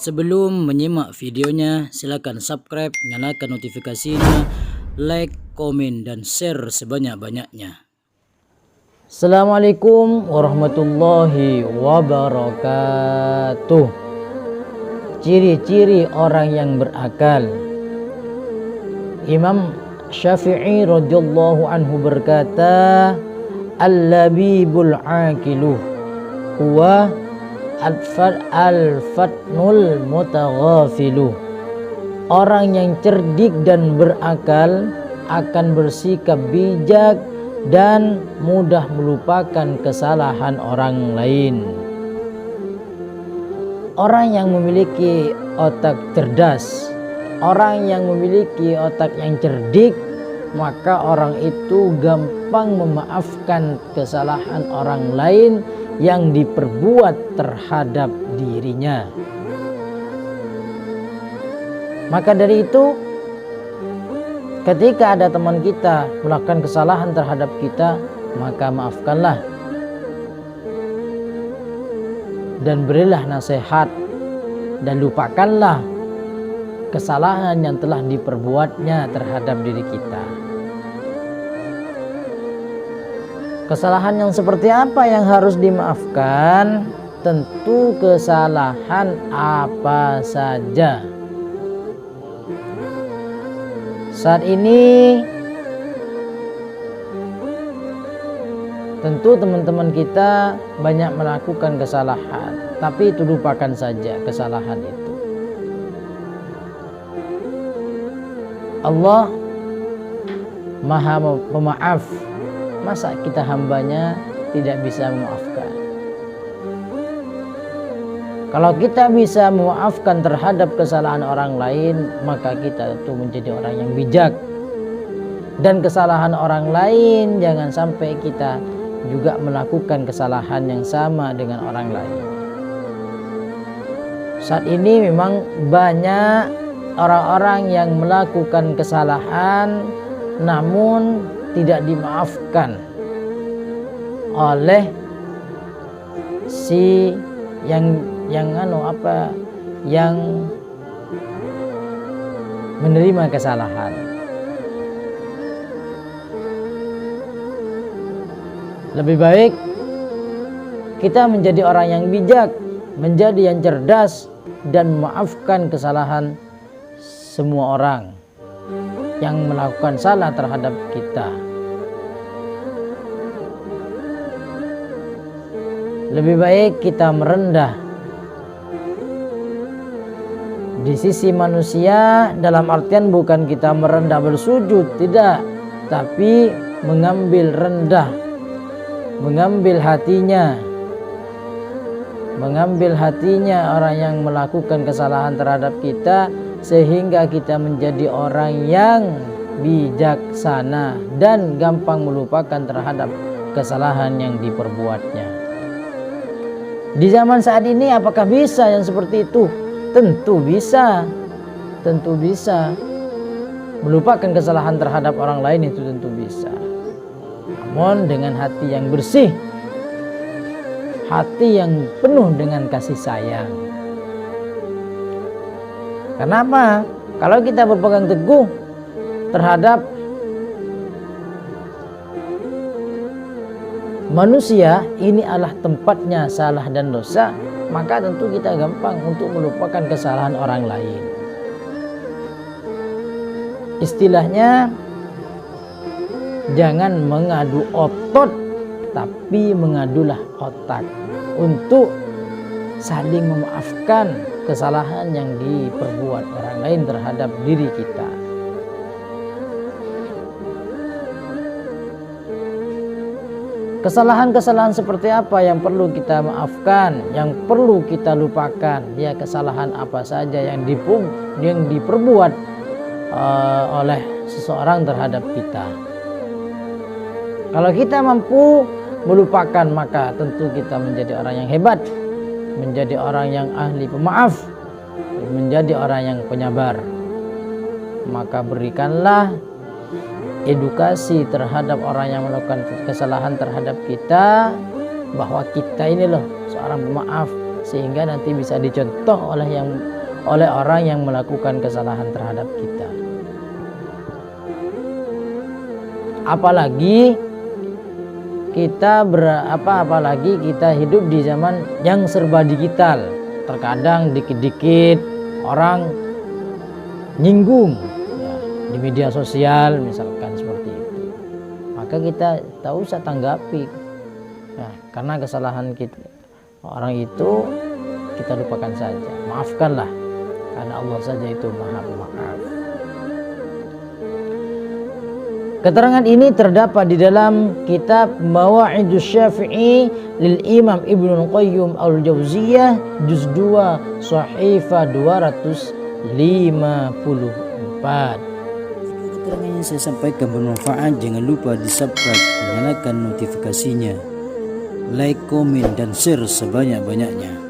Sebelum menyimak videonya, silakan subscribe, nyalakan notifikasinya, like, komen, dan share sebanyak-banyaknya. Assalamualaikum warahmatullahi wabarakatuh. Ciri-ciri orang yang berakal. Imam Syafi'i radhiyallahu anhu berkata, "Al-labibul aqilu huwa al-fatnul mutaghafilu." Orang yang cerdik dan berakal akan bersikap bijak dan mudah melupakan kesalahan orang lain. Orang yang memiliki otak cerdas, orang yang memiliki otak yang cerdik, maka orang itu gampang memaafkan kesalahan orang lain yang diperbuat terhadap dirinya. Maka dari itu, ketika ada teman kita melakukan kesalahan terhadap kita, maka maafkanlah dan berilah nasihat, dan lupakanlah kesalahan yang telah diperbuatnya terhadap diri kita. Kesalahan yang seperti apa yang harus dimaafkan? Tentu kesalahan apa saja. Saat ini tentu teman-teman kita banyak melakukan kesalahan, tapi itu lupakan saja kesalahan itu. Allah Maha Pemaaf. Masa kita hambanya tidak bisa memaafkan? Kalau kita bisa memaafkan terhadap kesalahan orang lain, maka kita tentu menjadi orang yang bijak. Dan kesalahan orang lain, jangan sampai kita juga melakukan kesalahan yang sama dengan orang lain. Saat ini memang banyak orang-orang yang melakukan kesalahan namun tidak dimaafkan oleh si yang menerima kesalahan. Lebih baik kita menjadi orang yang bijak, menjadi yang cerdas, dan memaafkan kesalahan semua orang yang melakukan salah terhadap kita. Lebih baik kita merendah di sisi manusia, dalam artian bukan kita merendah bersujud, tidak, tapi mengambil rendah, mengambil hatinya orang yang melakukan kesalahan terhadap kita, sehingga kita menjadi orang yang bijaksana dan gampang melupakan terhadap kesalahan yang diperbuatnya. Di zaman saat ini apakah bisa yang seperti itu? Tentu bisa. Tentu bisa. Melupakan kesalahan terhadap orang lain itu tentu bisa. Namun dengan hati yang bersih, hati yang penuh dengan kasih sayang. Kenapa? Kalau kita berpegang teguh terhadap manusia, ini adalah tempatnya salah dan dosa, maka tentu kita gampang untuk melupakan kesalahan orang lain. Istilahnya, jangan mengadu otot, tapi mengadulah otak untuk saling memaafkan kesalahan yang diperbuat orang lain terhadap diri kita. Kesalahan-kesalahan seperti apa yang perlu kita maafkan, yang perlu kita lupakan? Ya, kesalahan apa saja yang diperbuat oleh seseorang terhadap kita. Kalau kita mampu melupakan, maka tentu kita menjadi orang yang hebat, menjadi orang yang ahli pemaaf, menjadi orang yang penyabar. Maka berikanlah edukasi terhadap orang yang melakukan kesalahan terhadap kita, bahwa kita ini loh seorang pemaaf, sehingga nanti bisa dicontoh oleh yang oleh orang yang melakukan kesalahan terhadap kita. Apalagi kita hidup di zaman yang serba digital. Terkadang dikit-dikit orang nyinggung ya, di media sosial misalkan seperti itu, maka kita tak usah tanggapi ya, karena kesalahan kita orang itu kita lupakan saja, maafkanlah, karena Allah saja itu Maha Pemaaf. Keterangan ini terdapat di dalam kitab Mawa'idus Syafi'i lil Imam Ibnu Qayyim Al-Jauziyah juz 2 Shahifah 254. Keterangan yang saya sampaikan bermanfaat, jangan lupa di subscribe, nyalakan notifikasinya, like, komen, dan share sebanyak-banyaknya.